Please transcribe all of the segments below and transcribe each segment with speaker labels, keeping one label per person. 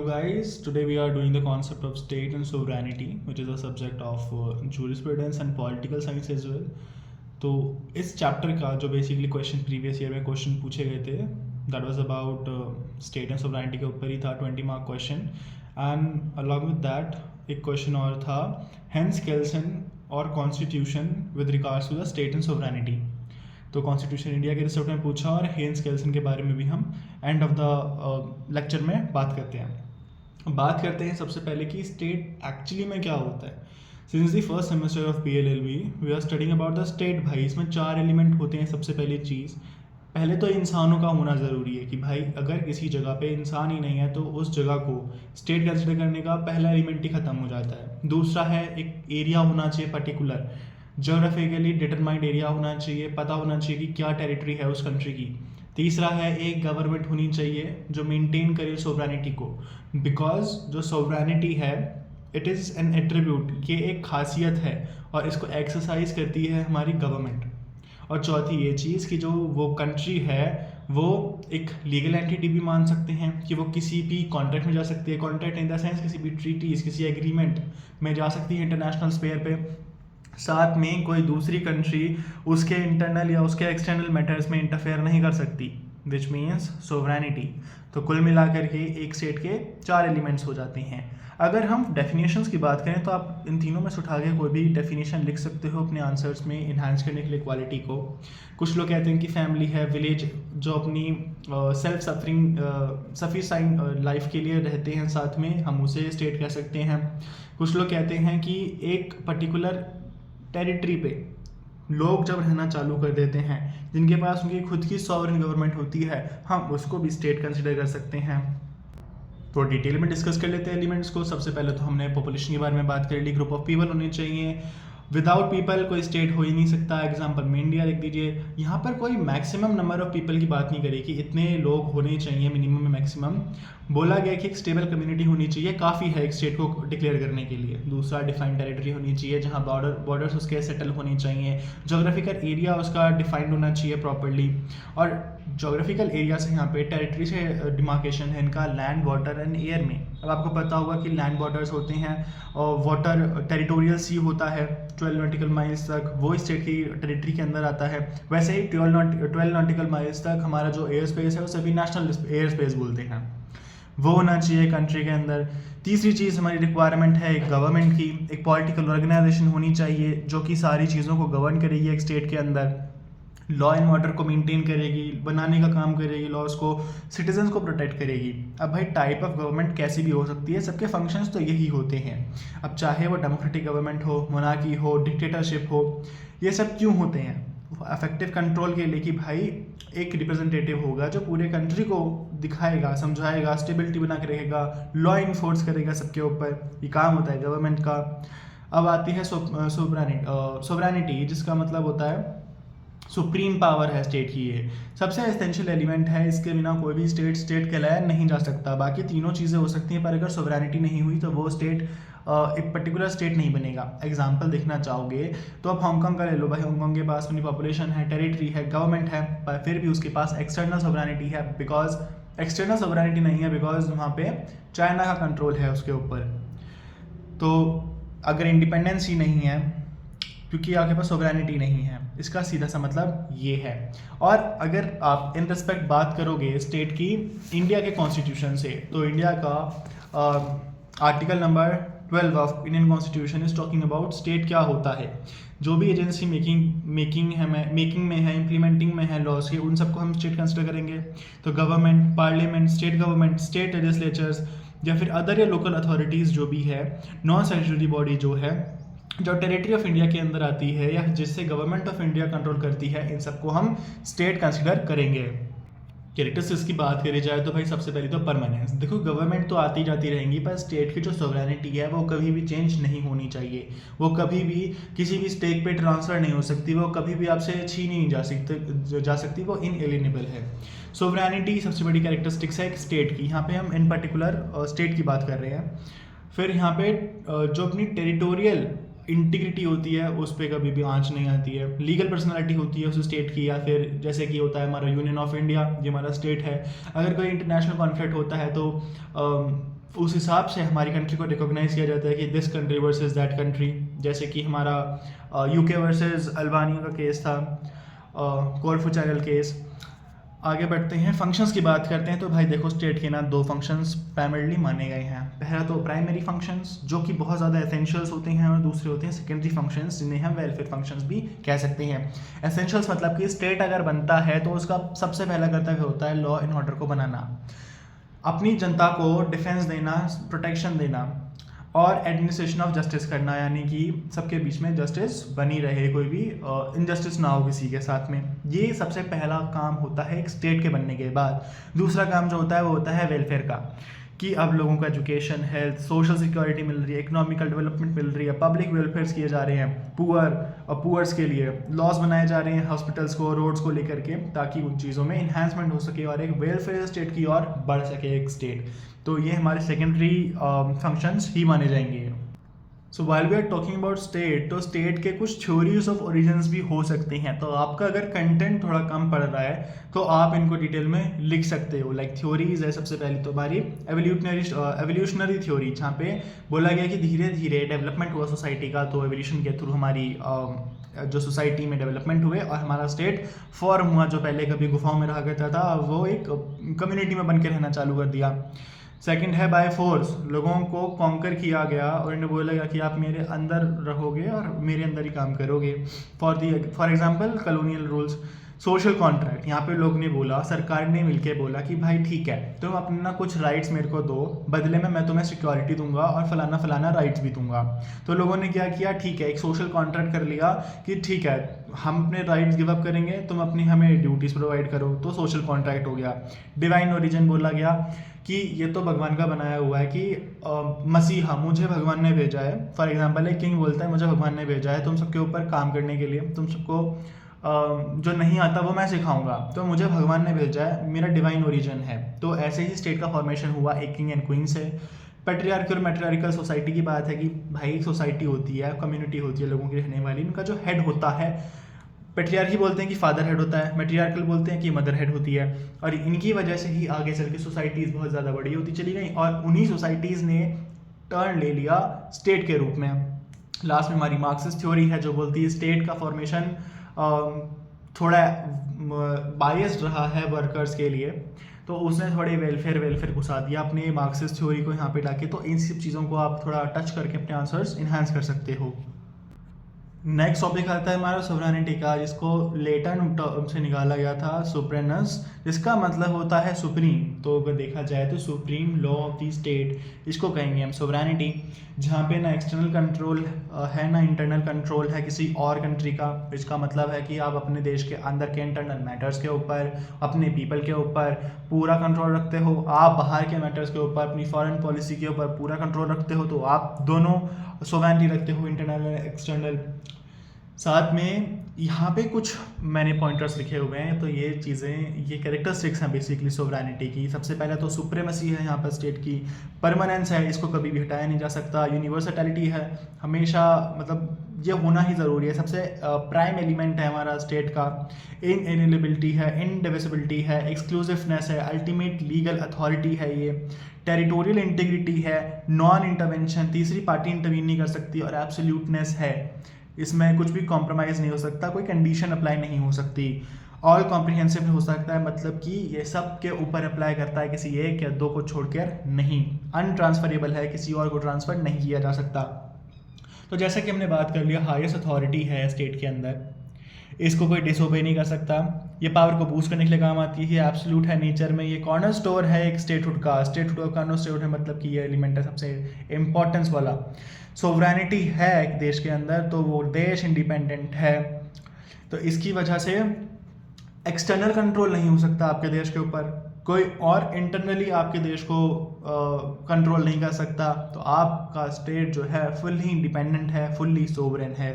Speaker 1: Guys, today we are doing the concept of state and sovereignty, which is a subject of jurisprudence and political science as well. तो इस chapter का जो basically question previous year में question पूछे गए थे that was about state and sovereignty के ऊपर ही था 20 mark question and along with that एक क्वेश्चन और था हेंस केल्सन और constitution with regards to the state and sovereignty. तो कॉन्स्टिट्यूशन इंडिया के रिसर्च में पूछा और हेंस केल्सन के बारे में भी हम एंड ऑफ द लेक्चर में बात करते हैं सबसे पहले कि स्टेट एक्चुअली में क्या होता है। Since the first semester of PLLB we are studying about the state. भाई इसमें 4 एलिमेंट होते हैं। सबसे पहली चीज़, पहले तो इंसानों का होना ज़रूरी है कि भाई अगर किसी जगह पे इंसान ही नहीं है तो उस जगह को स्टेट कंसिडर करने का पहला एलिमेंट ही ख़त्म हो जाता है। दूसरा है एक एरिया होना चाहिए, पर्टिकुलर जोग्राफिकली डिटरमाइंड एरिया होना चाहिए, पता होना चाहिए कि क्या टेरिटरी है उस कंट्री की। तीसरा है एक गवर्नमेंट होनी चाहिए जो मेंटेन करे सोवरेनिटी को, बिकॉज जो सोवरेनिटी है इट इज़ एन एट्रीब्यूट, ये एक खासियत है और इसको एक्सरसाइज करती है हमारी गवर्नमेंट। और चौथी ये चीज़ कि जो वो कंट्री है वो एक लीगल एंटिटी भी मान सकते हैं कि वो किसी भी कॉन्ट्रैक्ट में जा सकती है। कॉन्ट्रैक्ट इन द सेंस किसी भी ट्रीटीज़, किसी एग्रीमेंट में जा सकती है इंटरनेशनल स्पेयर पे। साथ में कोई दूसरी कंट्री उसके इंटरनल या उसके एक्सटर्नल मैटर्स में इंटरफेयर नहीं कर सकती, विच मीन्स सोवरेनिटी। तो कुल मिलाकर के एक स्टेट के 4 एलिमेंट्स हो जाते हैं। अगर हम डेफिनेशंस की बात करें तो आप इन तीनों में से उठा के कोई भी डेफिनेशन लिख सकते हो अपने आंसर्स में इन्हांस करने के लिए क्वालिटी को। कुछ लोग कहते हैं कि फैमिली है, विलेज जो अपनी सेल्फ सफिशिएंट लाइफ के लिए रहते हैं साथ में, हम उसे स्टेट कह सकते हैं। कुछ लोग कहते हैं कि एक पर्टिकुलर टेरिटरी पे लोग जब रहना चालू कर देते हैं जिनके पास उनकी खुद की सॉवरेन गवर्नमेंट होती है, हम उसको भी स्टेट कंसिडर कर सकते हैं। तो डिटेल में डिस्कस कर लेते हैं एलिमेंट्स को। सबसे पहले तो हमने पॉपुलेशन के बारे में बात कर ली। ग्रुप ऑफ पीपल होने चाहिए। विदाउट पीपल कोई स्टेट हो ही नहीं सकता। एग्जाम्पल में इंडिया लिख दीजिए। यहाँ पर कोई मैक्सिमम नंबर ऑफ पीपल की बात नहीं करी कि इतने लोग होने चाहिए, मिनिमम मैक्सिमम बोला गया कि एक स्टेबल कम्युनिटी होनी चाहिए, काफ़ी है एक स्टेट को डिक्लेयर करने के लिए। दूसरा डिफाइंड टेरिटरी होनी चाहिए जहाँ बॉर्डर्स उसके सेटल होने चाहिए। जोग्राफिकल एरिया उसका डिफाइंड होना चाहिए प्रॉपर्ली। और जोग्राफिकल एरिया से यहाँ पे टेरिटरी से डिमार्केशन है इनका लैंड, वाटर एंड एयर में। अब आपको पता होगा कि लैंड बॉर्डर्स होते हैं और वाटर टेरिटोरियल सी होता है 12 नॉटिकल माइल्स तक, वो स्टेट की टेरिटरी के अंदर आता है। वैसे ही 12 नॉटिकल माइल्स तक हमारा जो एयर स्पेस है उसे भी नेशनल एयर स्पेस बोलते हैं, वो होना चाहिए कंट्री के अंदर। तीसरी चीज़ हमारी रिक्वायरमेंट है एक गवर्नमेंट की, एक पॉलिटिकल ऑर्गेनाइजेशन होनी चाहिए जो कि सारी चीज़ों को गवर्न करेगी एक स्टेट के अंदर, लॉ एंड ऑर्डर को मेंटेन करेगी, बनाने का काम करेगी, लॉज को, सिटीजन्स को प्रोटेक्ट करेगी। अब भाई टाइप ऑफ गवर्नमेंट कैसी भी हो सकती है, सबके फंक्शंस तो यही होते हैं। अब चाहे वो डेमोक्रेटिक गवर्नमेंट हो, मोनार्की हो, डिक्टेटरशिप हो, ये सब क्यों होते हैं? अफेक्टिव कंट्रोल के लिए कि भाई एक रिप्रेजेंटेटिव होगा जो पूरे कंट्री को दिखाएगा, समझाएगा, स्टेबिलिटी बना के रखेगा, लॉ इन्फोर्स करेगा सबके ऊपर। ये काम होता है गवर्नमेंट का। अब आती है सोवरेनिटी, जिसका मतलब होता है सुप्रीम पावर है स्टेट की। ये सबसे एसेंशियल एलिमेंट है, इसके बिना कोई भी स्टेट कहलाया नहीं जा सकता। बाकी तीनों चीज़ें हो सकती हैं पर अगर सोवरेनिटी नहीं हुई तो वो स्टेट एक पर्टिकुलर स्टेट नहीं बनेगा। एग्जाम्पल देखना चाहोगे तो अब हांगकांग का ले लो। भाई हांगकांग के पास अपनी पॉपुलेशन है, टेरिटरी है, गवर्नमेंट है, पर फिर भी उसके पास एक्सटर्नल सोवरेनिटी है। बिकॉज एक्सटर्नल सोवरेनिटी नहीं है बिकॉज वहाँ पे चाइना का कंट्रोल है उसके ऊपर। तो अगर इंडिपेंडेंस ही नहीं है क्योंकि आपके पास सोवरेनिटी नहीं है, इसका सीधा सा मतलब ये है। और अगर आप इन रिस्पेक्ट बात करोगे स्टेट की इंडिया के कॉन्स्टिट्यूशन से, तो इंडिया का article number 12 of Indian constitution is talking about state क्या होता है। जो भी एजेंसी मेकिंग में है, इम्प्लीमेंटिंग में है लॉज के, उन सबको हम स्टेट कंसिडर करेंगे। तो गवर्नमेंट, पार्लियामेंट, स्टेट लेजिस्लेचर्स या फिर अदर या लोकल अथॉरिटीज़ जो भी है, नॉन स्टैट्यूटरी बॉडी जो है, जो टेरिटरी ऑफ इंडिया के अंदर आती है या जिससे गवर्नमेंट ऑफ इंडिया कंट्रोल करती है, इन सबको हम स्टेट कंसिडर करेंगे। कैरेक्टरिस्टिक्स की बात करी जाए तो भाई सबसे पहले तो परमानेंस। देखो गवर्नमेंट तो आती जाती रहेंगी पर स्टेट की जो सोवरेनिटी है वो कभी भी चेंज नहीं होनी चाहिए। वो कभी भी किसी भी स्टेट पे ट्रांसफ़र नहीं हो सकती, वो कभी भी आपसे छीनी नहीं जा सकती, वो इनएलिएनेबल है। सोवरेनिटी सबसे बड़ी कैरेक्टरिस्टिक्स है एक स्टेट की। यहाँ पे हम इन पर्टिकुलर स्टेट की बात कर रहे हैं। फिर यहाँ पे जो अपनी टेरिटोरियल इंटीग्रिटी होती है उस पर कभी भी आंच नहीं आती है। लीगल पर्सनालिटी होती है उस स्टेट की, या फिर जैसे कि होता है हमारा यूनियन ऑफ इंडिया, ये हमारा स्टेट है। अगर कोई इंटरनेशनल कॉन्फ्लिक्ट होता है तो उस हिसाब से हमारी कंट्री को रिकॉग्नाइज किया जाता है कि this country versus that country. जैसे कि हमारा यूके वर्सेस अल्बानिया का केस था, कोरफू चैनल केस। आगे बढ़ते हैं, फंक्शंस की बात करते हैं। तो भाई देखो, स्टेट के ना 2 फंक्शंस प्राइमरीली माने गए हैं। पहला तो प्राइमरी फंक्शंस जो कि बहुत ज़्यादा एसेंशियल्स होते हैं, और दूसरे होते हैं सेकेंडरी फंक्शंस जिन्हें हम वेलफेयर फंक्शंस भी कह सकते हैं। एसेंशियल्स मतलब कि स्टेट अगर बनता है तो उसका सबसे पहला कर्तव्य होता है लॉ एंड ऑर्डर को बनाना, अपनी जनता को डिफेंस देना, प्रोटेक्शन देना, और एडमिनिस्ट्रेशन ऑफ जस्टिस करना, यानी कि सबके बीच में जस्टिस बनी रहे, कोई भी इनजस्टिस ना हो किसी के साथ में। ये सबसे पहला काम होता है एक स्टेट के बनने के बाद। दूसरा काम जो होता है वो होता है वेलफेयर का, कि अब लोगों को एजुकेशन, हेल्थ, सोशल सिक्योरिटी मिल रही है, इकोनॉमिकल डेवलपमेंट मिल रही है, पब्लिक वेलफेयर्स किए जा रहे हैं, पुअर्स के लिए लॉज बनाए जा रहे हैं, हॉस्पिटल्स को, रोड्स को लेकर के, ताकि उन चीज़ों में इन्हांसमेंट हो सके और एक वेलफेयर स्टेट की ओर बढ़ सके एक स्टेट। तो ये हमारे सेकेंडरी फंक्शंस ही माने जाएंगे। So while we are talking about state, तो स्टेट के कुछ थ्योरीज ऑफ ओरिजिन्स भी हो सकते हैं। तो आपका अगर कंटेंट थोड़ा कम पड़ रहा है तो आप इनको डिटेल में लिख सकते हो। लाइक थ्योरीज है, सबसे पहली तो हमारी एवोल्यूशनरी थ्योरी, जहाँ पे बोला गया कि धीरे धीरे डेवलपमेंट हुआ सोसाइटी का, तो एवोल्यूशन के थ्रू हमारी जो सोसाइटी में डेवलपमेंट हुए और हमारा स्टेट फॉर्म हुआ। जो पहले कभी गुफाओं में रहा करता था, वो एक कम्युनिटी में बन के रहना चालू कर दिया। सेकंड है बाय फोर्स, लोगों को कॉन्कर किया गया और इन्हें बोला गया कि आप मेरे अंदर रहोगे और मेरे अंदर ही काम करोगे। For example colonial rules. Social contract, यहाँ पे लोग ने बोला, सरकार ने मिलके बोला कि भाई ठीक है, तुम अपना कुछ राइट्स मेरे को दो, बदले में मैं तुम्हें सिक्योरिटी दूंगा और फलाना फलाना राइट्स भी दूंगा। तो लोगों ने क्या किया, ठीक है, एक सोशल कॉन्ट्रैक्ट कर लिया कि ठीक है, हम अपने राइट्स गिव अप करेंगे, तुम अपनी हमें ड्यूटीज़ प्रोवाइड करो। तो सोशल कॉन्ट्रैक्ट हो गया। डिवाइन ओरिजिन बोला गया कि ये तो भगवान का बनाया हुआ है, कि मसीहा, मुझे भगवान ने भेजा है। फॉर एग्जांपल एक किंग बोलता है मुझे भगवान ने भेजा है तुम सबके ऊपर काम करने के लिए, तुम सबको जो नहीं आता वो मैं सिखाऊंगा, तो मुझे भगवान ने भेजा है, मेरा डिवाइन ओरिजिन है। तो ऐसे ही स्टेट का फॉर्मेशन हुआ एक किंग एंड क्वीन से। पैट्रियार्कल मैट्रियार्कल सोसाइटी की बात है कि भाई एक सोसाइटी होती है, कम्युनिटी होती है लोगों की रहने वाली, उनका जो हेड होता है, पैट्रियार्की बोलते हैं कि फादर हेड होता है, मैट्रियार्कल बोलते हैं कि मदर हेड होती है। और इनकी वजह से ही आगे चल के सोसाइटीज़ बहुत ज़्यादा बड़ी होती चली गई और उन्हीं सोसाइटीज़ ने टर्न ले लिया स्टेट के रूप में। लास्ट में हमारी मार्क्सिस्ट थ्योरी है जो बोलती है स्टेट का फॉर्मेशन थोड़ा बायस्ड रहा है वर्कर्स के लिए, तो उसने थोड़े वेलफेयर घुसा दिया अपने मार्क्सिस्ट थ्योरी को यहाँ पे लाके। तो इन सब चीज़ों को आप थोड़ा टच करके अपने आंसर्स इन्हांस कर सकते हो। नेक्स्ट टॉपिक आता है हमारा सोवरेनिटी का, जिसको लेटन टर्म से निकाला गया था सुप्रेनस, जिसका मतलब होता है सुप्रीम। तो अगर देखा जाए तो supreme law of the state इसको कहेंगे हम सोवरेनिटी, जहाँ पे ना एक्सटर्नल कंट्रोल है ना इंटरनल कंट्रोल है किसी और कंट्री का। इसका मतलब है कि आप अपने देश के अंदर के इंटरनल मैटर्स के ऊपर, अपने पीपल के ऊपर पूरा कंट्रोल रखते हो। आप बाहर के मैटर्स के ऊपर, अपनी फॉरेन पॉलिसी के ऊपर पूरा कंट्रोल रखते हो। तो आप दोनों सोवरेनिटी रखते हो, इंटरनल और एक्सटर्नल। साथ में यहाँ पे कुछ मैंने पॉइंटर्स लिखे हुए हैं, तो ये चीज़ें, ये कैरेक्टरिस्टिक्स हैं बेसिकली सोवरेनिटी की। सबसे पहले तो सुप्रेमेसी है यहाँ पर स्टेट की, परमानेंस है, इसको कभी भी हटाया नहीं जा सकता, यूनिवर्सलिटी है, हमेशा मतलब ये होना ही ज़रूरी है, सबसे प्राइम एलिमेंट है हमारा स्टेट का। इनएलिजिबिलिटी है, इनडिविजिबिलिटी है, एक्सक्लूसिवनेस है, अल्टीमेट लीगल अथॉरिटी है, ये टेरिटोरियल इंटीग्रिटी है, नॉन इंटरवेंशन, तीसरी पार्टी इंटरवीन नहीं कर सकती, और एब्सोल्यूटनेस है, इसमें कुछ भी कॉम्प्रोमाइज़ नहीं हो सकता, कोई कंडीशन अप्लाई नहीं हो सकती। ऑल कॉम्प्रिहेंसिव हो सकता है, मतलब कि ये सब के ऊपर अप्लाई करता है, किसी एक या दो को छोड़कर नहीं। अनट्रांसफरेबल है, किसी और को ट्रांसफ़र नहीं किया जा सकता। तो जैसा कि हमने बात कर लिया, हाईएस्ट अथॉरिटी है स्टेट के अंदर, इसको कोई डिसोबे नहीं कर सकता, ये पावर को बूस्ट करने के लिए काम आती है, एब्सोल्यूट है नेचर में, ये कॉर्नर स्टोर है एक स्टेटहुड का। स्टेटहुड का कॉर्नर स्टोर है, मतलब कि ये एलिमेंट है सबसे इम्पोर्टेंस वाला। सोवरेनिटी है एक देश के अंदर, तो वो देश इंडिपेंडेंट है, तो इसकी वजह से एक्सटर्नल कंट्रोल नहीं हो सकता आपके देश के ऊपर, कोई और इंटरनली आपके देश को कंट्रोल नहीं कर सकता। तो आपका स्टेट जो है फुल्ली इंडिपेंडेंट है, फुल्ली सोवरेन है।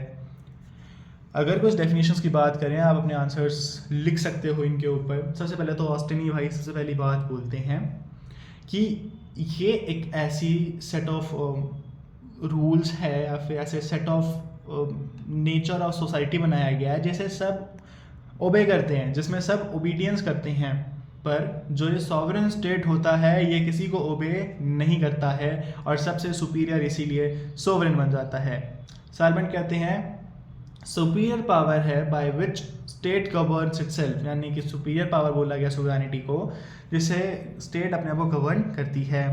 Speaker 1: अगर कुछ डेफिनेशंस की बात करें, आप अपने आंसर्स लिख सकते हो इनके ऊपर। सबसे पहले तो ऑस्टिनी भाई सबसे पहली बात बोलते हैं कि ये एक ऐसी सेट ऑफ रूल्स है या फिर ऐसे set of nature of society बनाया गया है जिसे सब ओबे करते हैं, जिसमें सब ओबीडियंस करते हैं। पर जो ये सॉवरेन स्टेट होता है ये किसी को ओबे नहीं करता है और सबसे सुपीरियर इसीलिए सोवरेन बन जाता है। साल्वेंट कहते हैं सुपीरियर पावर है by which state governs itself, यानी कि सुपीरियर पावर बोला गया सोवरेनिटी को जिससे स्टेट अपने आप को गवर्न करती है।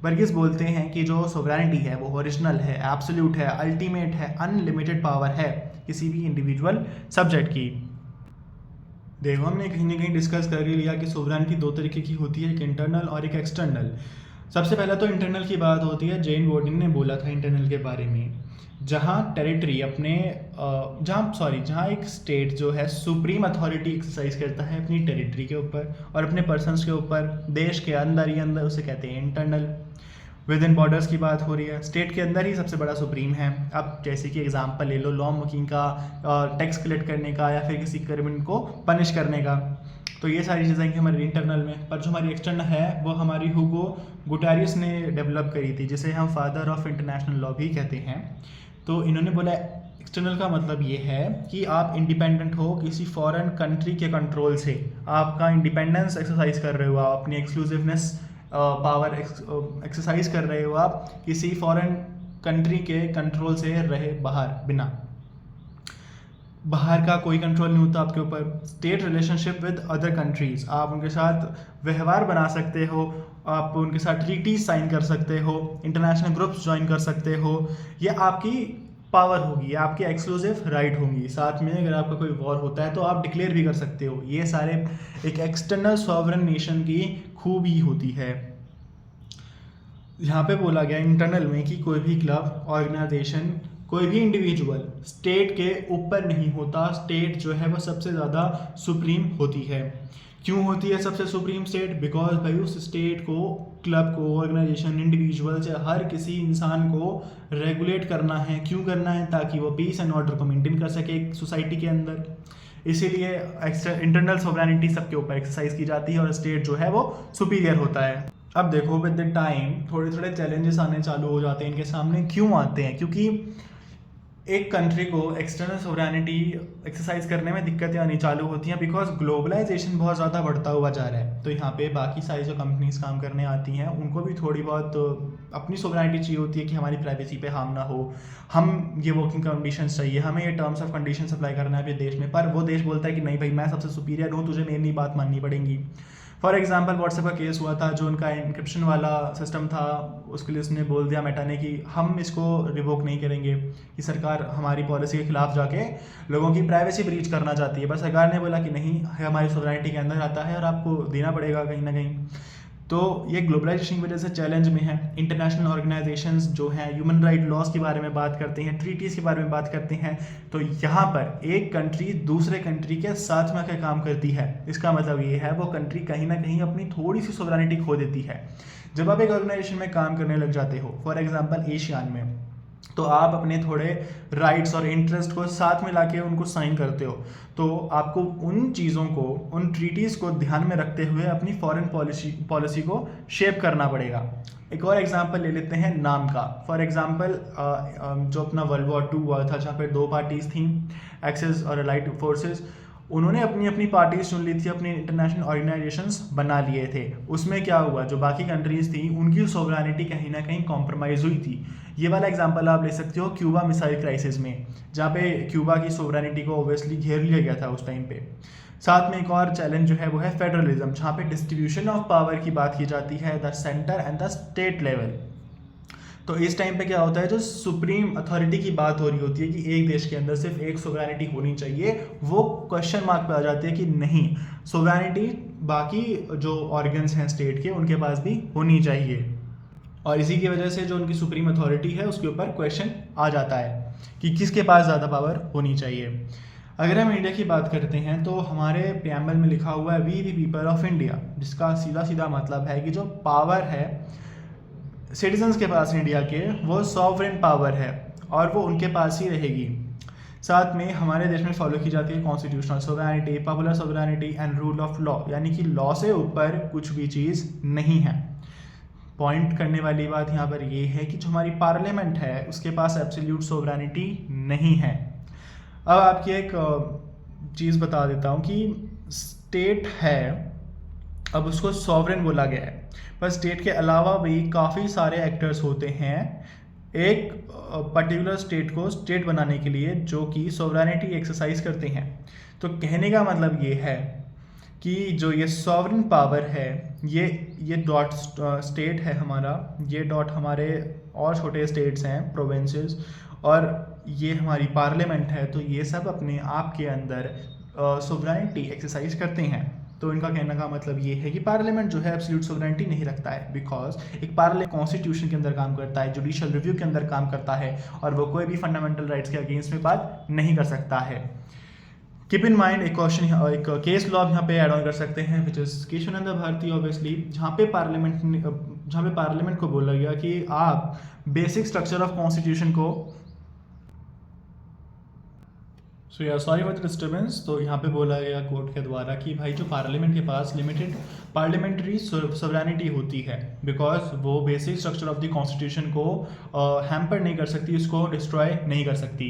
Speaker 1: बर्गिस बोलते हैं कि जो सोवरेनिटी है वो ओरिजिनल है, एब्सोल्यूट है, अल्टीमेट है, अनलिमिटेड पावर है किसी भी इंडिविजुअल सब्जेक्ट की। देखो हमने कहीं ना कहीं डिस्कस कर ही लिया कि सोवरेनिटी दो तरीके की होती है, एक इंटरनल और एक एक्सटर्नल। सबसे पहले तो इंटरनल की बात होती है, जेन बोर्डिन ने बोला था इंटरनल के बारे में, जहाँ टेरिटरी जहाँ एक स्टेट जो है सुप्रीम अथॉरिटी एक्सरसाइज करता है अपनी टेरिटरी के ऊपर और अपने पर्सनस के ऊपर, देश के अंदर ही अंदर, उसे कहते हैं इंटरनल। विद इन बॉर्डर्स की बात हो रही है, स्टेट के अंदर ही सबसे बड़ा सुप्रीम है। अब जैसे कि एग्जांपल ले लो लॉ मेकिंग का, टैक्स कलेक्ट करने का या फिर किसी क्रिमिनल को पनिश करने का, तो ये सारी चीज़ें कि हमारी इंटरनल में। पर जो हमारी एक्सटर्नल है वो हमारी हुगो गुटारियस ने डेवलप करी थी, जिसे हम फादर ऑफ इंटरनेशनल लॉ भी कहते हैं। तो इन्होंने बोला एक्सटर्नल का मतलब ये है कि आप इंडिपेंडेंट हो किसी फॉरेन कंट्री के कंट्रोल से, आपका इंडिपेंडेंस एक्सरसाइज कर रहे हो, आप अपनी एक्सक्लूसिवनेस पावर एक्सरसाइज कर रहे हो आप किसी फॉरेन कंट्री के कंट्रोल से रहे बिना। बाहर का कोई कंट्रोल नहीं होता आपके ऊपर। State relationship with other countries, आप उनके साथ व्यवहार बना सकते हो, आप उनके साथ ट्रीटीज साइन कर सकते हो, इंटरनेशनल ग्रुप्स ज्वाइन कर सकते हो, ये आपकी पावर होगी, आपकी एक्सक्लूसिव राइट होंगी। साथ में अगर आपका कोई वॉर होता है तो आप डिक्लेयर भी कर सकते हो। ये सारे एक एक्सटर्नल सॉवरेन नेशन की खूबी होती है। यहाँ पे बोला गया इंटरनल में कि कोई भी क्लब, ऑर्गेनाइजेशन, कोई भी इंडिविजुअल स्टेट के ऊपर नहीं होता। स्टेट जो है वो सबसे ज़्यादा सुप्रीम होती है। क्यों होती है सबसे सुप्रीम स्टेट? बिकॉज भाई उस स्टेट को, क्लब को, ऑर्गेनाइजेशन, इंडिविजुअल से हर किसी इंसान को रेगुलेट करना है। क्यों करना है? ताकि वो पीस एंड ऑर्डर को मेंटेन कर सके एक सोसाइटी के अंदर। इसीलिए इंटरनल सोवरेनिटी सबके ऊपर एक्सरसाइज की जाती है और स्टेट जो है वो सुपीरियर होता है। अब देखो विद द टाइम थोड़े थोड़े चैलेंजेस आने चालू हो जाते हैं इनके सामने। क्यों आते हैं? क्योंकि एक कंट्री को एक्सटर्नल सोवरेनिटी एक्सरसाइज करने में दिक्कतें आनी चालू होती हैं बिकॉज ग्लोबलाइजेशन बहुत ज़्यादा बढ़ता हुआ जा रहा है। तो यहाँ पे बाकी सारी जो कंपनीज काम करने आती हैं उनको भी थोड़ी बहुत अपनी सोवरेनिटी चाहिए होती है कि हमारी प्राइवेसी पे हार्म ना हो, हम ये वर्किंग कंडीशंस चाहिए, हमें ये टर्म्स ऑफ कंडीशंस अप्लाई करना है अपने देश में। पर वो देश बोलता है कि नहीं भाई मैं सबसे सुपीरियर हूँ, तुझे मेरी बात माननी पड़ेगी। फॉर एग्जाम्पल व्हाट्सएप का केस हुआ था, जो उनका इंक्रिप्शन वाला सिस्टम था उसके लिए उसने बोल दिया मेटा ने कि हम इसको रिवोक नहीं करेंगे, कि सरकार हमारी पॉलिसी के खिलाफ जाके लोगों की प्राइवेसी ब्रीच करना चाहती है। पर सरकार ने बोला कि नहीं, हमारी सोवरेनिटी के अंदर आता है और आपको देना पड़ेगा कहीं ना कहीं। तो ये ग्लोबलाइजेशन की वजह से चैलेंज में है। इंटरनेशनल ऑर्गेनाइजेशंस जो हैं ह्यूमन राइट लॉज के बारे में बात करते हैं, ट्रीटीज़ के बारे में बात करते हैं। तो यहाँ पर एक कंट्री दूसरे कंट्री के साथ में आकर काम करती है, इसका मतलब ये है वो कंट्री कहीं ना कहीं अपनी थोड़ी सी सोवरेनिटी खो देती है। जब आप एक ऑर्गेनाइजेशन में काम करने लग जाते हो, फॉर एग्जाम्पल एशियान में, तो आप अपने थोड़े राइट्स और इंटरेस्ट को साथ में लाके उनको साइन करते हो। तो आपको उन चीज़ों को, उन ट्रीटीज़ को ध्यान में रखते हुए अपनी फॉरेन पॉलिसी को शेप करना पड़ेगा। एक और एग्जांपल ले लेते हैं नाम का। फॉर एग्जांपल जो अपना वर्ल्ड वॉर 2 हुआ था, जहाँ पे 2 पार्टीज़ थी, एक्सिस और अलाइड फोर्सेस, उन्होंने अपनी अपनी पार्टीज चुन ली थी, अपनी इंटरनेशनल ऑर्गेनाइजेशंस बना लिए थे। उसमें क्या हुआ, जो बाकी कंट्रीज थी उनकी सोवरेनिटी कहीं ना कहीं कॉम्प्रोमाइज़ हुई थी। ये वाला एग्जांपल आप ले सकते हो क्यूबा मिसाइल क्राइसिस में, जहाँ पे क्यूबा की सोवरेनिटी को ओबियसली घेर लिया गया था उस टाइम पे। साथ में एक और चैलेंज जो है वो है फेडरलिज्म, जहाँ पे डिस्ट्रीब्यूशन ऑफ पावर की बात की जाती है, the centre and the state level. तो इस टाइम पे क्या होता है, जो सुप्रीम अथॉरिटी की बात हो रही होती है कि एक देश के अंदर सिर्फ एक सोवरेनिटी होनी चाहिए, वो क्वेश्चन मार्क पे आ जाती है कि नहीं, सोवरेनिटी बाकी जो ऑर्गन्स हैं स्टेट के उनके पास भी होनी चाहिए। और इसी की वजह से जो उनकी सुप्रीम अथॉरिटी है उसके ऊपर क्वेश्चन आ जाता है कि किसके पास ज़्यादा पावर होनी चाहिए। अगर हम इंडिया की बात करते हैं तो हमारे प्रीएम्बल में लिखा हुआ है we the people of India, जिसका सीधा सीधा मतलब है कि जो पावर है सिटीजन्स के पास इंडिया के, वो सॉवरेन पावर है और वो उनके पास ही रहेगी। साथ में हमारे देश में फॉलो की जाती है constitutional sovereignty, popular sovereignty and rule of law, यानी कि लॉ से ऊपर कुछ भी चीज़ नहीं है। पॉइंट करने वाली बात यहाँ पर ये है कि जो हमारी पार्लियामेंट है उसके पास एब्सोल्यूट सोवरेनिटी नहीं है। अब आपकी एक चीज़ बता देता हूँ कि स्टेट है अब उसको सॉवरेन बोला गया है। पर स्टेट के अलावा भी काफ़ी सारे एक्टर्स होते हैं एक पर्टिकुलर स्टेट को स्टेट बनाने के लिए, जो कि सोवरेनिटी एक्सरसाइज करते हैं। तो कहने का मतलब ये है कि जो ये सॉवरेन पावर है, ये डॉट स्टेट है हमारा, ये डॉट हमारे और छोटे स्टेट्स हैं, प्रोविंसेस, और ये हमारी पार्लियामेंट है। तो ये सब अपने आप के अंदर सोवरेनिटी एक्सरसाइज करते हैं। तो इनका कहने का मतलब ये है कि पार्लियामेंट जो है एब्सोल्यूट सोवरेनिटी नहीं रखता है, बिकॉज एक पार्लियामेंट कॉन्स्टिट्यूशन के अंदर काम करता है, जुडिशियल रिव्यू के अंदर काम करता है, और वो कोई भी फंडामेंटल राइट्स के अगेंस्ट में बात नहीं कर सकता है। कीप इन माइंड एक क्वेश्चन, एक केस लॉ यहाँ पे ऐड ऑन कर सकते हैं, which is Keshavananda Bharati obviously, जहाँ पे पार्लियामेंट को बोला गया कि आप बेसिक स्ट्रक्चर ऑफ कॉन्स्टिट्यूशन को, सो या सॉरी फॉर द डिस्टर्बेंस। तो यहाँ पे बोला गया कोर्ट के द्वारा कि भाई जो पार्लियामेंट के पास लिमिटेड पार्लियामेंट्री सोवरेनिटी होती है, बिकॉज वो basic structure of the constitution को हैम्पर नहीं कर सकती, उसको डिस्ट्रॉय नहीं कर सकती।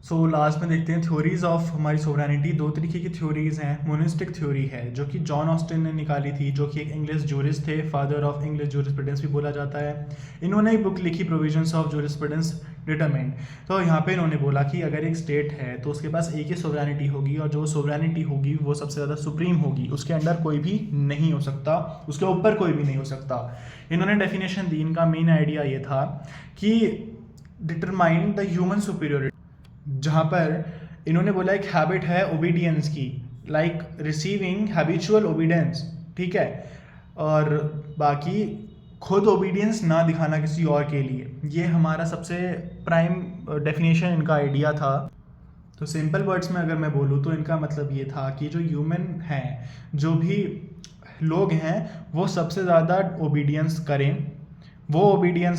Speaker 1: सो लास्ट में देखते हैं थ्योरीज ऑफ हमारी सोवरेनिटी। दो तरीके की थ्योरीज हैं। मोनिस्टिक थ्योरी है जो कि जॉन ऑस्टिन ने निकाली थी, जो कि एक इंग्लिश जूरिस्ट थे, फादर ऑफ इंग्लिश जूरिस्प्रूडेंस भी बोला जाता है। इन्होंने ही बुक लिखी प्रोविजंस ऑफ जूरिस्प्रूडेंस डिटरमाइंड। तो यहाँ पे इन्होंने बोला कि अगर एक स्टेट है तो उसके पास एक ही सोवरेनिटी होगी, और जो सोवरेनिटी होगी वो सबसे ज़्यादा सुप्रीम होगी, उसके अंडर कोई भी नहीं हो सकता, उसके ऊपर कोई भी नहीं हो सकता। इन्होंने डेफिनेशन दी, इनका मेन आइडिया ये था कि डिटरमाइन द ह्यूमन सुपीरियोरिटी, जहाँ पर इन्होंने बोला एक हैबिट है ओबीडियंस की, लाइक रिसीविंग हैबिचुअल ओबीडियंस, ठीक है, और बाकी खुद ओबीडियंस ना दिखाना किसी और के लिए। ये हमारा सबसे प्राइम डेफिनेशन इनका आइडिया था। तो सिंपल वर्ड्स में अगर मैं बोलूँ तो इनका मतलब ये था कि जो ह्यूमन हैं, जो भी लोग हैं, वो सबसे ज़्यादा ओबीडियंस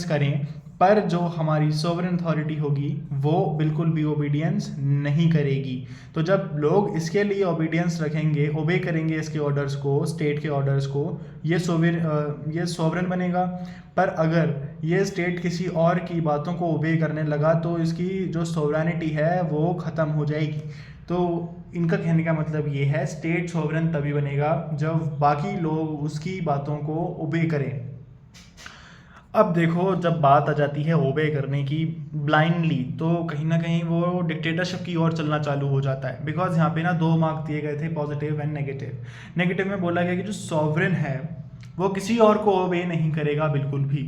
Speaker 1: करें, पर जो हमारी सोवरेन अथॉरिटी होगी वो बिल्कुल भी ओबीडियंस नहीं करेगी। तो जब लोग इसके लिए ओबीडियंस रखेंगे, ओबे करेंगे इसके ऑर्डर्स को, स्टेट के ऑर्डर्स को, ये सोवरेन बनेगा। पर अगर ये स्टेट किसी और की बातों को ओबे करने लगा तो इसकी जो सोवरेनिटी है वो ख़त्म हो जाएगी। तो इनका कहने का मतलब ये है, स्टेट सोवरेन तभी बनेगा जब बाकी लोग उसकी बातों को ओबे करें। अब देखो, जब बात आ जाती है ओबे करने की ब्लाइंडली, तो कहीं ना कहीं वो डिक्टेटरशिप की ओर चलना चालू हो जाता है। बिकॉज यहाँ पे ना दो मार्क दिए गए थे, पॉजिटिव एंड नेगेटिव। नेगेटिव में बोला गया कि जो सॉवरेन है वो किसी और को ओबे नहीं करेगा बिल्कुल भी।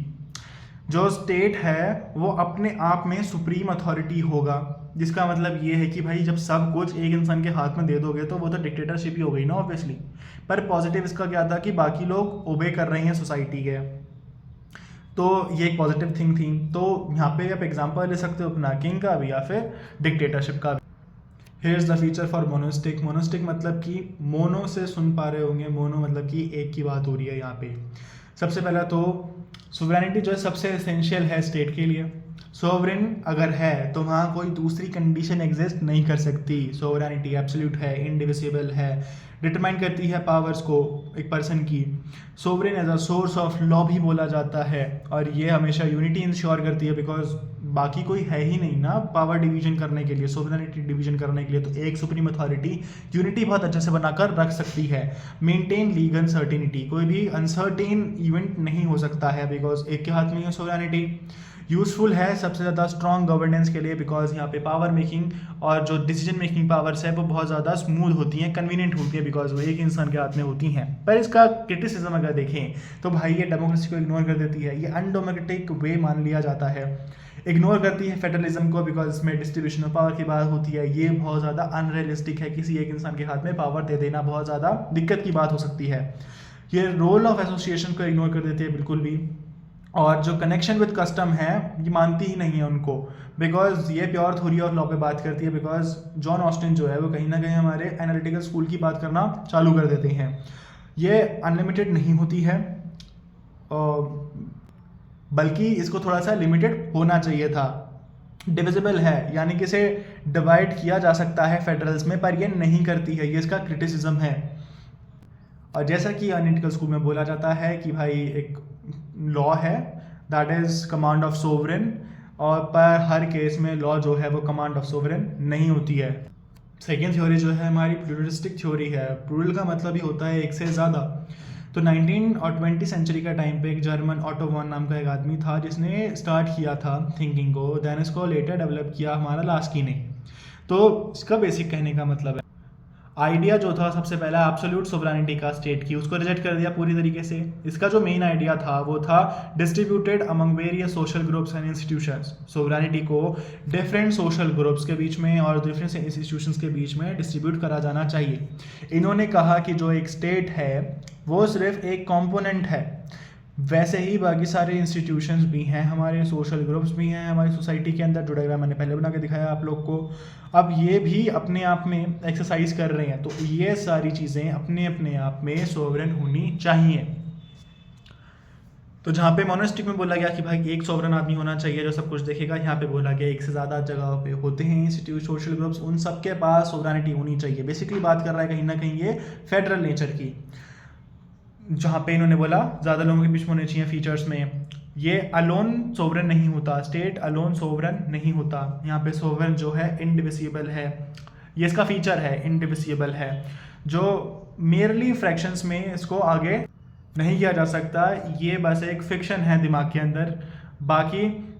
Speaker 1: जो स्टेट है वो अपने आप में सुप्रीम अथॉरिटी होगा, जिसका मतलब ये है कि भाई जब सब कुछ एक इंसान के हाथ में दे दोगे तो वो तो डिक्टेटरशिप ही हो गई ना ऑब्वियसली। पर पॉजिटिव इसका क्या था कि बाकी लोग ओबे कर रहे हैं सोसाइटी के, तो ये एक पॉजिटिव थिंग थी। तो यहाँ पे आप एग्जांपल ले सकते हो अपना किंग का भी या फिर डिक्टेटरशिप का भी। Here is the feature for मोनोस्टिक। मोनोस्टिक मतलब कि मोनो से सुन पा रहे होंगे, मोनो मतलब कि एक की बात हो रही है यहाँ पे। सबसे पहला तो सोवरेनिटी जो है सबसे एसेंशियल है स्टेट के लिए। सोवरेन अगर है तो वहाँ कोई दूसरी कंडीशन एग्जिस्ट नहीं कर सकती। सोवरेनिटी एब्सोल्यूट है, इनडिविजिबल है, डिटरमाइन करती है पावर्स को एक पर्सन की। Sovereign as a source of law भी बोला जाता है, और ये हमेशा यूनिटी इंश्योर करती है, बिकॉज बाकी कोई है ही नहीं ना पावर डिवीजन करने के लिए, सोवरेनिटी डिवीजन करने के लिए। तो एक सुप्रीम अथॉरिटी यूनिटी बहुत अच्छे से बनाकर रख सकती है। मेंटेन लीगल सर्टेनिटी, कोई भी अनसर्टेन इवेंट नहीं हो सकता है, बिकॉज एक के हाथ में है सोवरेनिटी। यूज़फुल है सबसे ज़्यादा स्ट्रॉन्ग गवर्नेंस के लिए, बिकॉज यहाँ पे पावर मेकिंग और जो डिसीजन मेकिंग पावर्स है वो बहुत ज़्यादा स्मूथ होती हैं, कन्वीनियंट होती है, बिकॉज वो एक इंसान के हाथ में होती हैं। पर इसका क्रिटिसिज्म अगर देखें तो भाई ये डेमोक्रेसी को इग्नोर कर देती है, ये अनडेमोक्रेटिक वे मान लिया जाता है, इग्नोर करती है फेडरलिज्म को, बिकॉज इसमें डिस्ट्रीब्यूशन ऑफ पावर की बात होती है। ये बहुत ज़्यादा अनरियलिस्टिक है, किसी एक इंसान के हाथ में पावर दे देना बहुत ज़्यादा दिक्कत की बात हो सकती है। ये रोल ऑफ एसोसिएशन को इग्नोर कर देती है बिल्कुल भी, और जो कनेक्शन विद कस्टम है ये मानती ही नहीं है उनको, बिकॉज ये प्योर थ्योरी ऑफ लॉ पे बात करती है। बिकॉज जॉन ऑस्टिन जो है वो कहीं ना कहीं हमारे एनालिटिकल स्कूल की बात करना चालू कर देते हैं। ये अनलिमिटेड नहीं होती है, बल्कि इसको थोड़ा सा लिमिटेड होना चाहिए था। डिविजिबल है, यानी कि इसे डिवाइड किया जा सकता है फेडरल्स में, पर ये नहीं करती है, ये इसका क्रिटिसिज्म है। और जैसा कि एनालिटिकल स्कूल में बोला जाता है कि भाई एक लॉ है that is command of sovereign, और पर हर केस में लॉ जो है वो कमांड ऑफ सोवरेन नहीं होती है। सेकेंड थ्योरी जो है हमारी प्लूरलिस्टिक थ्योरी है। प्लूरल का मतलब ही होता है एक से ज़्यादा। तो 19 और 20 सेंचुरी का टाइम पे एक जर्मन ऑटो वॉन नाम का एक आदमी था जिसने स्टार्ट किया था थिंकिंग को, देन इसको लेटर डेवलप किया हमारा लास्की ने। तो इसका बेसिक कहने का मतलब है आइडिया जो था सबसे पहला एब्सोल्यूट सोवरेनिटी का स्टेट की, उसको रिजेक्ट कर दिया पूरी तरीके से। इसका जो मेन आइडिया था वो था distributed among various social groups and institutions. Sovereignty को डिफरेंट सोशल ग्रुप्स के बीच में और डिफरेंट इंस्टीट्यूशंस के बीच में डिस्ट्रीब्यूट करा जाना चाहिए। इन्होंने कहा कि जो एक स्टेट है वो सिर्फ एक कॉम्पोनेंट है, वैसे ही बाकी सारे इंस्टीट्यूशंस भी हैं, हमारे सोशल ग्रुप्स भी हैं हमारी सोसाइटी के अंदर जुड़े हुए। मैंने पहले बना के दिखाया आप लोग को। अब ये भी अपने आप में एक्सरसाइज कर रहे हैं, तो ये सारी चीज़ें अपने अपने आप में सोवरेन होनी चाहिए। तो जहाँ पे मोनेस्टिक में बोला गया कि भाई एक सोवरेन आदमी होना चाहिए जो सब कुछ देखेगा, यहाँ पे बोला गया एक से ज़्यादा जगह पे होते हैं इंस्टीट्यूट सोशल ग्रुप्स, उन सब के पास सोवरेनिटी होनी चाहिए। बेसिकली बात कर रहा है कहीं ना कहीं ये फेडरल नेचर की, जहाँ पे इन्होंने बोला ज़्यादा लोगों के बीच में होने चाहिए फीचर्स में। ये अलोन सोवरेन नहीं होता, स्टेट अलोन सोवरेन नहीं होता। यहाँ पे सोवरेन जो है इनडिविजिबल है, ये इसका फीचर है, इनडिविजिबल है, जो मेयरली फ्रैक्शंस में इसको आगे नहीं किया जा सकता। ये बस एक फिक्शन है दिमाग के अंदर, बाकी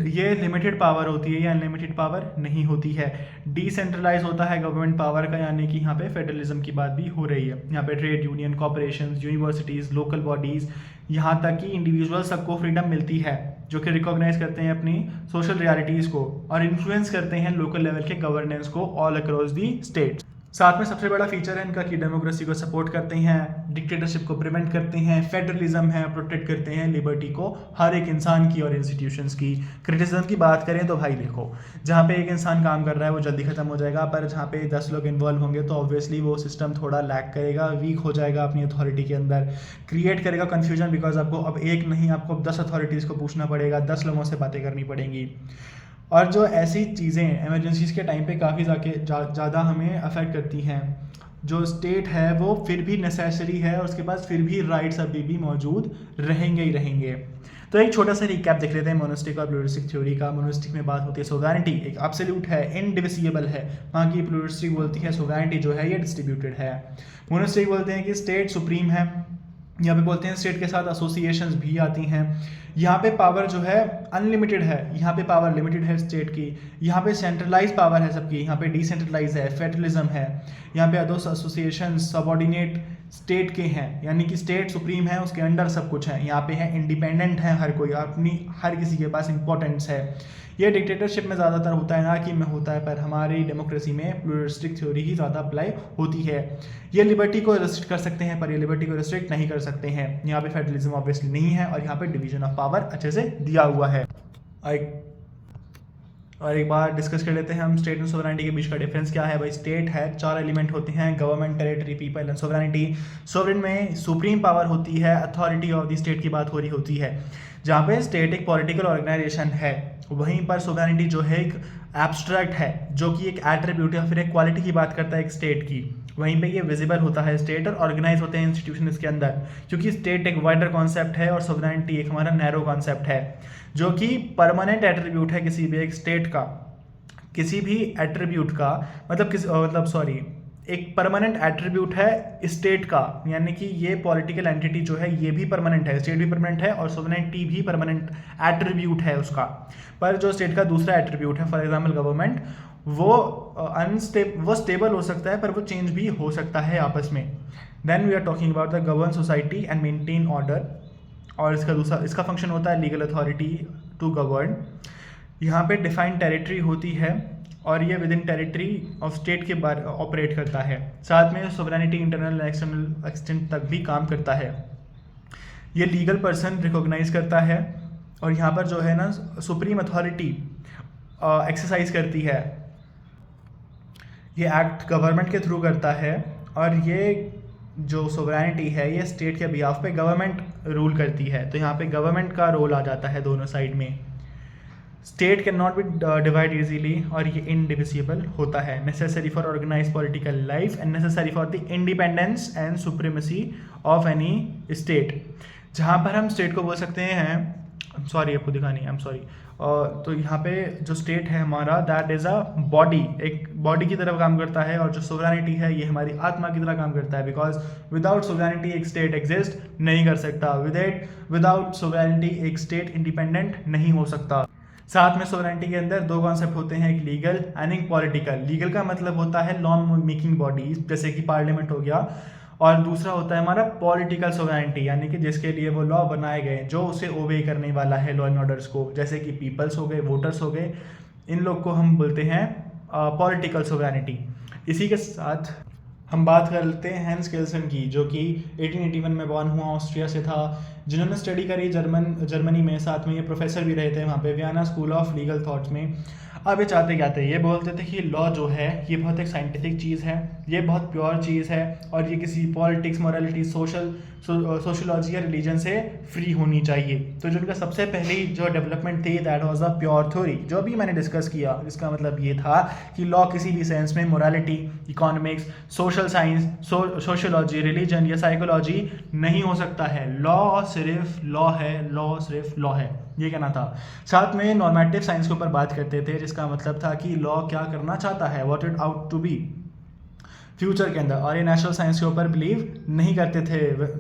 Speaker 1: ये लिमिटेड पावर होती है या अनलिमिटेड पावर नहीं होती है। डिसेंट्रलाइज होता है गवर्नमेंट पावर का, यानी कि यहाँ पे फेडरलिज्म की बात भी हो रही है। यहाँ पे trade union, corporations, universities, local bodies, यहाँ तक कि इंडिविजुअल सबको फ्रीडम मिलती है जो कि रिकॉग्नाइज करते हैं अपनी सोशल रियलिटीज़ को और इन्फ्लुएंस करते हैं लोकल लेवल के गवर्नेंस को ऑल अक्रॉस दी स्टेट। साथ में सबसे बड़ा फीचर है इनका कि डेमोक्रेसी को सपोर्ट करते हैं, डिक्टेटरशिप को प्रिवेंट करते हैं, फेडरलिज्म है, प्रोटेक्ट करते हैं लिबर्टी को हर एक इंसान की और इंस्टीट्यूशंस की। क्रिटिसिज्म की बात करें तो भाई देखो, जहाँ पे एक इंसान काम कर रहा है वो जल्दी खत्म हो जाएगा, पर जहाँ पे 10 लोग इन्वॉल्व होंगे तो ऑब्वियसली वो सिस्टम थोड़ा लैक करेगा, वीक हो जाएगा अपनी अथॉरिटी के अंदर, क्रिएट करेगा कन्फ्यूजन, बिकॉज आपको अब एक नहीं आपको अब 10 अथॉरिटीज़ को पूछना पड़ेगा, 10 लोगों से बातें करनी पड़ेंगी। और जो ऐसी चीज़ें इमरजेंसीज के टाइम पे काफ़ी ज़्यादा हमें अफेक्ट करती हैं। जो स्टेट है वो फिर भी नेसेसरी है और उसके पास फिर भी राइट्स अभी भी मौजूद रहेंगे ही रहेंगे। तो एक छोटा सा रिकैप देख लेते हैं मोनेस्टिक और प्लूरलिस्टिक थ्योरी का। मोनेस्टिक में बात होती है सोवरेनिटी एक एब्सोल्यूट है, इनडिविजिबल है, वहाँ की प्लूरलिस्टिक बोलती है सोवरेनिटी जो है ये डिस्ट्रीब्यूटेड है। मोनेस्टिक बोलते हैं कि स्टेट सुप्रीम है, यहाँ पे बोलते हैं स्टेट के साथ एसोसिएशंस भी आती हैं। यहाँ पे पावर जो है अनलिमिटेड है, यहाँ पे पावर लिमिटेड है स्टेट की। यहाँ पे सेंट्रलाइज पावर है सबकी, यहाँ पे डिसेंट्रलाइज है, फेडरलिज्म है। यहाँ पे अदर एसोसिएशन सबऑर्डिनेट स्टेट के हैं, यानी कि स्टेट सुप्रीम है, उसके अंडर सब कुछ है। यहाँ पे है इंडिपेंडेंट है, हर कोई अपनी हर किसी के पास इंपॉर्टेंस है। ये डिक्टेटरशिप में ज़्यादातर होता है ना कि में होता है, पर हमारी डेमोक्रेसी में प्लूरलिस्टिक थ्योरी ही ज़्यादा अप्लाई होती है। ये लिबर्टी को रिस्ट्रिक्ट कर सकते हैं पर ये लिबर्टी को रिस्ट्रिक्ट नहीं कर सकते हैं। यहाँ पे फेडरलिज्म ऑब्वियसली नहीं है और यहाँ पे डिवीजन ऑफ पावर अच्छे से दिया हुआ है। और एक बार डिस्कस कर लेते हैं हम स्टेट एंड सोवरेनिटी के बीच का डिफरेंस क्या है। भाई स्टेट है, 4 एलिमेंट होते हैं, government, territory, people and sovereignty. Sovereign में सुप्रीम पावर होती है, अथॉरिटी ऑफ द स्टेट की बात हो रही होती है। जहाँ पे स्टेट एक पॉलिटिकल ऑर्गेनाइजेशन है, वहीं पर सोवरेनिटी जो है एक एब्स्ट्रैक्ट है, जो कि एक एट्रीब्यूट या फिर एक क्वालिटी की बात करता है एक स्टेट की। वहीं पे ये विजिबल होता है स्टेट और ऑर्गेनाइज होते हैं इंस्टीट्यूशन इसके अंदर, क्योंकि स्टेट एक वाइडर कॉन्सेप्ट है और सोवरेनिटी एक हमारा नैरो कॉन्सेप्ट है, जो कि परमानेंट एट्रीब्यूट है किसी भी एक स्टेट का, किसी भी एट्रीब्यूट का एक परमानेंट एट्रीब्यूट है स्टेट का, यानी कि ये पॉलिटिकल एंटिटी जो है ये भी परमानेंट है, स्टेट भी परमानेंट है और सोवरेनिटी भी परमानेंट एट्रीब्यूट है उसका। पर जो स्टेट का दूसरा एट्रीब्यूट है, फॉर एग्जांपल गवर्नमेंट, वो स्टेबल हो सकता है पर वो चेंज भी हो सकता है आपस में। Then we are talking about the govern society and maintain order, और इसका फंक्शन होता है लीगल अथॉरिटी टू गवर्न। यहाँ पे डिफाइंड टेरिटरी होती है और ये with in territory of state के बारे ऑपरेट करता है। साथ में sovereignty internal and external extent तक भी काम करता है। ये लीगल पर्सन रिकॉग्नाइज करता है और यहाँ पर जो है ना सुप्रीम अथॉरिटी एक्सरसाइज करती है। ये एक्ट गवर्नमेंट के थ्रू करता है और ये जो सोवरेनिटी है ये स्टेट के बिहाफ पे गवर्नमेंट रूल करती है। तो यहाँ पे गवर्नमेंट का रोल आ जाता है दोनों साइड में। State can not be divide easily और ये इनडिविजिबल होता है, necessary for organise political life and necessary for the independence and supremacy of any state. जहाँ पर हम स्टेट को बोल सकते हैं सॉरी आपको दिखानी है, आई एम सॉरी। तो यहाँ पे जो स्टेट है हमारा, दैट इज़ अ बॉडी, एक बॉडी की तरह काम करता है, और जो सोवरेनिटी है ये हमारी आत्मा की तरह काम करता है, बिकॉज विदाउट सोवरेनिटी एक स्टेट एग्जिस्ट नहीं कर सकता, विदाउट सोवरेनिटी एक स्टेट इंडिपेंडेंट नहीं हो सकता। साथ में सोवरेनिटी के अंदर दो कॉन्सेप्ट होते हैं, एक लीगल एंड एक पॉलिटिकल। लीगल का मतलब होता है लॉ मेकिंग बॉडी, जैसे कि पार्लियामेंट हो गया, और दूसरा होता है हमारा पॉलिटिकल सोवरेनिटी, यानी कि जिसके लिए वो लॉ बनाए गए, जो उसे ओबे करने वाला है लॉ एंड ऑर्डर्स को, जैसे कि पीपल्स हो गए, वोटर्स हो गए, इन लोग को हम बोलते हैं पॉलिटिकल सोवरेनिटी। इसी के साथ हम बात कर लेते हैं हैंस केल्सन की, जो कि 1881 में बॉर्न हुआ, ऑस्ट्रिया से था, जिन्होंने स्टडी करी जर्मनी में, साथ में ये प्रोफेसर भी रहे थे वहाँ पे Vienna school of legal thoughts में। अब ये चाहते क्या थे, ये बोलते थे कि लॉ जो है ये बहुत एक साइंटिफिक चीज़ है, ये बहुत प्योर चीज़ है, और ये किसी पॉलिटिक्स, मोरालिटी, सोशलॉजी या रिलीजन से फ्री होनी चाहिए। तो जो उनका सबसे पहली जो डेवलपमेंट थी, that was a pure theory, जो भी मैंने डिस्कस किया, जिसका मतलब ये था कि लॉ किसी भी सेंस में morality, economics, social science, sociology, religion या साइकोलॉजी नहीं हो सकता है। लॉ सिर्फ लॉ है, लॉ सिर्फ लॉ है, ये कहना था। साथ में नॉर्मेटिव साइंस के ऊपर बात करते थे, जिसका मतलब था कि लॉ क्या करना चाहता है, what it ought to be future के अंदर, और ये नेचुरल साइंस के ऊपर बिलीव नहीं करते थे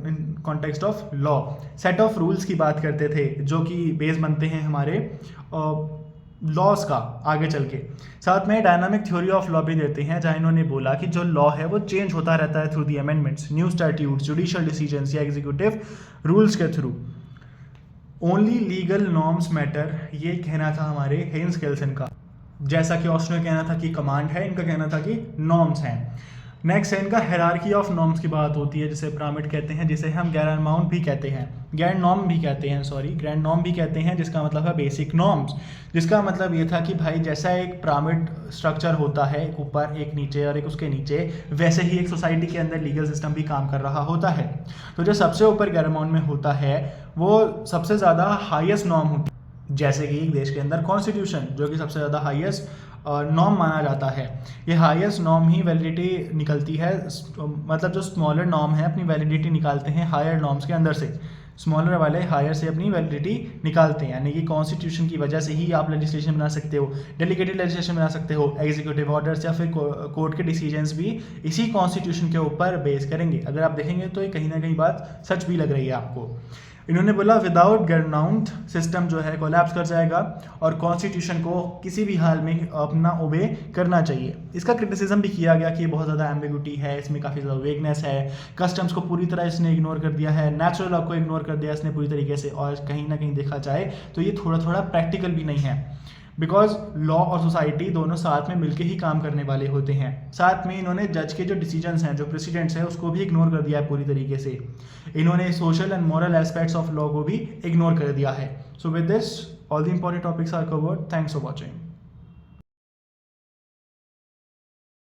Speaker 1: in context of law. Set of rules की बात करते थे, जो कि बेस बनते हैं हमारे लॉज का आगे चल के। साथ में डायनामिक थ्योरी ऑफ लॉ भी देते हैं, जहाँ इन्होंने बोला कि जो लॉ है वो चेंज होता रहता है through the amendments, new statutes, judicial decisions या एग्जीक्यूटिव रूल्स के through. Only legal norms matter, ये कहना था हमारे हैंस केल्सन का। जैसा कि ऑस्ट्रो कहना था कि कमांड है, इनका कहना था कि नॉर्म्स हैं। नेक्स्ट है इनका हायरार्की ऑफ नॉर्म्स की बात होती है, जिसे पिरामिड कहते हैं, जिसे हम ग्रैंड नॉर्म भी कहते हैं, ग्रैंड नॉर्म भी कहते हैं, सॉरी ग्रैंड नॉर्म भी कहते हैं, जिसका मतलब है बेसिक नॉर्म्स। जिसका मतलब ये था कि भाई जैसा एक पिरामिड स्ट्रक्चर होता है, एक ऊपर एक नीचे और एक उसके नीचे, वैसे ही एक सोसाइटी के अंदर लीगल सिस्टम भी काम कर रहा होता है। तो जो सबसे ऊपर गैरामोन में होता है वो सबसे ज़्यादा हाईएस्ट नॉर्म होती है, जैसे कि एक देश के अंदर कॉन्स्टिट्यूशन, जो कि सबसे ज़्यादा हाईएस्ट नॉर्म माना जाता है। ये हाईएस्ट नॉर्म ही वैलिडिटी निकलती है, मतलब जो स्मॉलर नॉर्म है अपनी वैलिडिटी निकालते हैं हायर नॉर्म्स के अंदर से, स्मॉलर वाले हायर से अपनी वैलिडिटी निकालते हैं। यानी कि कॉन्स्टिट्यूशन की वजह से ही आप लेजिस्लेशन बना सकते हो, डेलीगेटेड लेजिस्लेशन बना सकते हो, एग्जीक्यूटिव ऑर्डर्स या फिर कोर्ट के डिसीजंस भी इसी कॉन्स्टिट्यूशन के ऊपर बेस करेंगे। अगर आप देखेंगे तो ये कहीं ना कहीं बात सच भी लग रही है आपको। इन्होंने बोला विदाउट ग्राउंड सिस्टम जो है कोलैप्स कर जाएगा, और कॉन्स्टिट्यूशन को किसी भी हाल में अपना ओबे करना चाहिए। इसका क्रिटिसिज्म भी किया गया कि ये बहुत ज़्यादा एम्बिगुइटी है, इसमें काफ़ी ज़्यादा वेगनेस है, कस्टम्स को पूरी तरह इसने इग्नोर कर दिया है, नेचुरल लॉ को इग्नोर कर दिया इसने पूरी तरीके से, और कहीं ना कहीं देखा जाए तो ये थोड़ा थोड़ा प्रैक्टिकल भी नहीं है, बिकॉज लॉ और सोसाइटी दोनों साथ में मिलके ही काम करने वाले होते हैं। साथ में इन्होंने जज के जो डिसीजंस हैं, जो प्रेसिडेंट्स हैं, उसको भी इग्नोर कर दिया है पूरी तरीके से। इन्होंने social and moral aspects of law को भी इग्नोर कर दिया है। So with this all the important topics are covered. Thanks for watching.